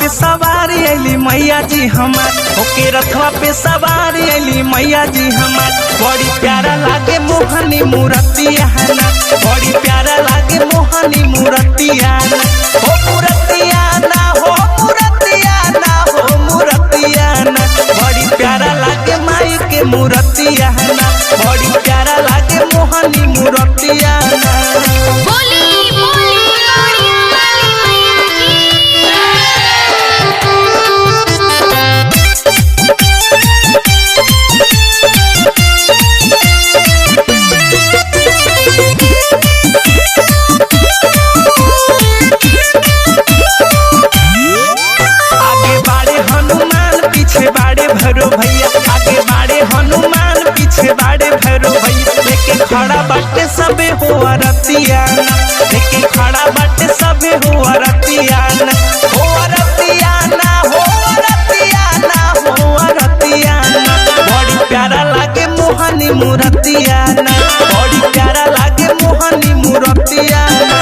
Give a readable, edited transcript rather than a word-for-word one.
सवारी अली मैया जी हमार, ओके रथवा पे सवारी अली मैया जी हमार। बड़ी प्यारा लागे मोहनी मूर्तिया ना, बड़ी प्यारा लागे मोहनी मूर्तिया ना, हो मूर्तिया ना, हो मूर्तिया ना, हो मूर्तिया ना। बड़ी प्यारा लागे माई के मूर्तिया ना, बड़ी प्यारा लागे मोहनी मूर्तिया ना। पीछे बाड़े भैरो भैया, आगे बाड़े हनुमान, पीछे बाड़े भैरो भैया। लेके खड़ा बाटे सबे हो रतिया ना, लेके खड़ा बाटे सबे हो रतिया ना, हो रतिया ना, हो रतिया ना, हो रतिया ना। बड़ी प्यारा लागे मोहनी मूर्तिया ना, बड़ी प्यारा लागे मोहनी मूर्तिया ना।